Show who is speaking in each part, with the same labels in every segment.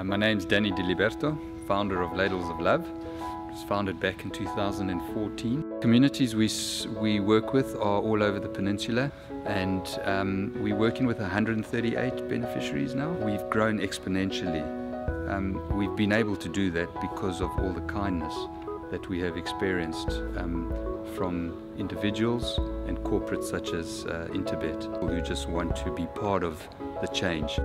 Speaker 1: My name's Danny Diliberto, founder of Ladles of Love. It was founded back in 2014. Communities we work with are all over the peninsula, and we're working with 138 beneficiaries now. We've grown exponentially. We've been able to do that because of all the kindness that we have experienced from individuals and corporates such as Interbet, who just want to be part of the change.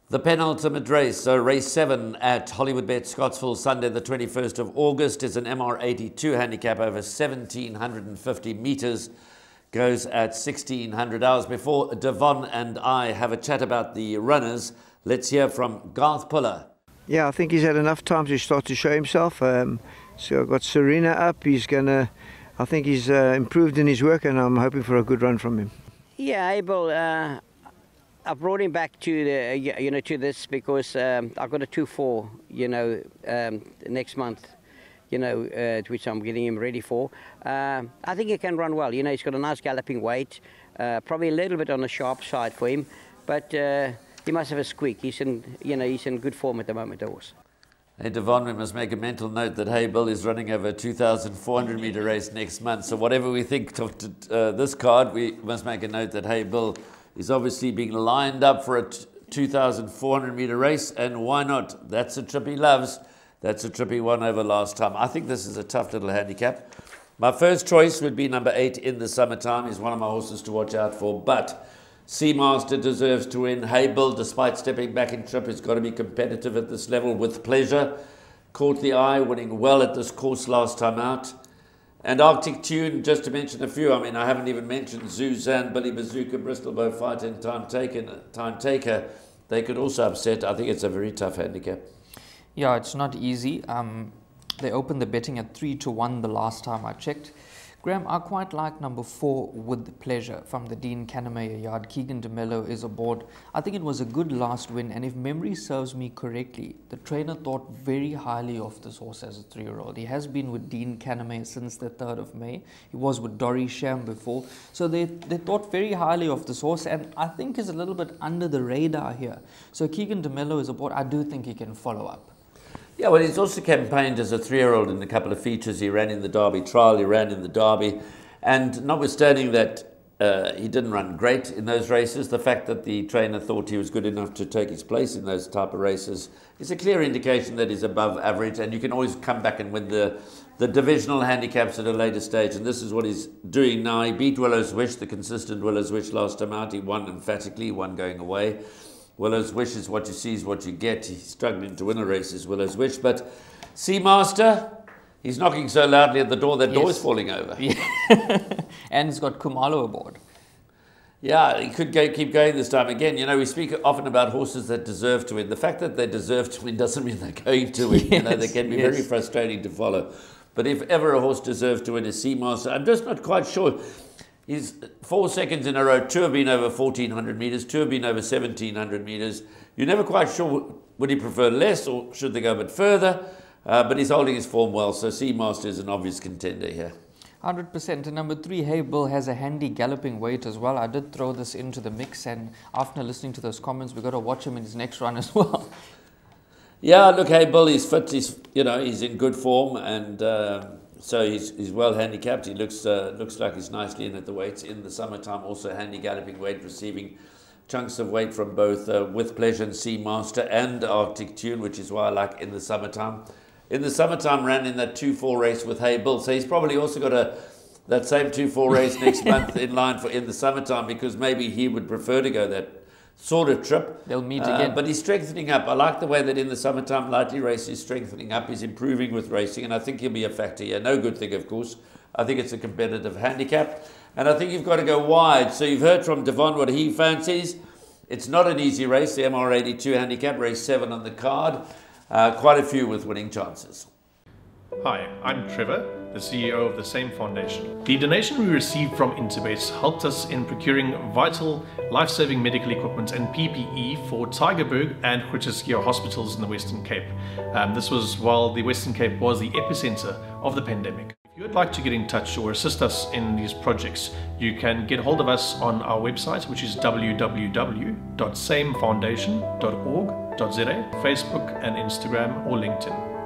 Speaker 2: The penultimate race, so race 7 at Hollywoodbets Scottsville, Sunday the 21st of August, is an MR82 handicap over 1,750 metres, goes at 1,600 hours. Before Devon and I have a chat about the runners, let's hear from Garth Puller.
Speaker 3: Yeah, I think he's had enough time to start to show himself. So I've got Serena up. I think he's improved in his work, and I'm hoping for a good run from him.
Speaker 4: Yeah, Abel. I brought him back to the, to this because I've got a 2-4, next month, which I'm getting him ready for. I think he can run well. He's got a nice galloping weight, probably a little bit on the sharp side for him, but he must have a squeak. He's in good form at the moment, the horse.
Speaker 2: Hey, Devon, we must make a mental note that Hey Bill is running over a 2,400 metre race next month. So whatever we think of this card, we must make a note that Hey Bill is obviously being lined up for a 2,400 metre race, and why not? That's a trip he loves. That's a trip he won over last time. I think this is a tough little handicap. My first choice would be number 8, In the Summertime. He's one of my horses to watch out for, but Seamaster deserves to win. Hey Bill, despite stepping back in trip, has got to be competitive at this level with pleasure. Caught the eye, winning well at this course last time out. And Arctic Tune, just to mention a few, I haven't even mentioned Zuzan, Billy Bazooka, Bristol Bow Fight, and Time Taker. They could also upset. I think it's a very tough handicap.
Speaker 5: Yeah, it's not easy. They opened the betting at 3-1 the last time I checked. Graham, I quite like number 4, With Pleasure, from the Dean Cannemeyer yard. Keegan DeMello is aboard. I think it was a good last win, and if memory serves me correctly, the trainer thought very highly of this horse as a 3-year-old. He has been with Dean Cannemeyer since the 3rd of May. He was with Dory Sham before. So they thought very highly of this horse, and I think he's a little bit under the radar here. So Keegan DeMello is aboard. I do think he can follow up.
Speaker 2: Yeah, well, he's also campaigned as a 3-year-old in a couple of features. He ran in the Derby trial, he ran in the Derby, and notwithstanding that he didn't run great in those races, the fact that the trainer thought he was good enough to take his place in those type of races is a clear indication that he's above average, and you can always come back and win the divisional handicaps at a later stage, and this is what he's doing now. He beat Willow's Wish, the consistent Willow's Wish last time out. He won emphatically, won going away. Willow's Wish is what you see is what you get. He's struggling to win a race, is Willow's Wish. But Seamaster, he's knocking so loudly at the door, that door is falling over.
Speaker 5: Yeah. And he's got Kumalo aboard.
Speaker 2: Yeah, he could keep going this time. Again, we speak often about horses that deserve to win. The fact that they deserve to win doesn't mean they're going to win.
Speaker 5: Yes,
Speaker 2: they can be very frustrating to follow. But if ever a horse deserves to win, is Seamaster. I'm just not quite sure. He's 4 seconds in a row. 2 have been over 1,400 metres. 2 have been over 1,700 metres. You're never quite sure, would he prefer less or should they go a bit further? But he's holding his form well, so Seamaster is an obvious contender here.
Speaker 5: 100%. And number 3, Hey Bill, has a handy galloping weight as well. I did throw this into the mix, and after listening to those comments, we've got to watch him in his next run as well.
Speaker 2: Yeah, look, Hey Bill, he's fit. He's in good form, and so he's well handicapped. He looks like he's nicely in at the weights. In the Summertime, also handy galloping weight, receiving chunks of weight from both With Pleasure and Seamaster and Arctic Tune, which is why I like In the Summertime. In the Summertime ran in that 2-4 race with Hey Bill, so he's probably also got that same 2-4 race next month in line for In the Summertime, because maybe he would prefer to go that sort of trip.
Speaker 5: They'll meet again.
Speaker 2: But he's strengthening up. I like the way that In the Summertime lightly race is strengthening up. He's improving with racing, and I think he'll be a factor here. No good thing, of course. I think it's a competitive handicap, and I think you've got to go wide. So you've heard from Devon what he fancies. It's not an easy race, the MR82 handicap, race 7 on the card. Quite a few with winning chances.
Speaker 6: Hi, I'm Trevor, the CEO of the same foundation. The donation we received from Interbet helped us in procuring vital, life-saving medical equipment and PPE for Tygerberg and Groote hospitals in the Western Cape. This was while the Western Cape was the epicenter of the pandemic. If you would like to get in touch or assist us in these projects, you can get hold of us on our website, which is www.samefoundation.org.za, Facebook and Instagram or LinkedIn.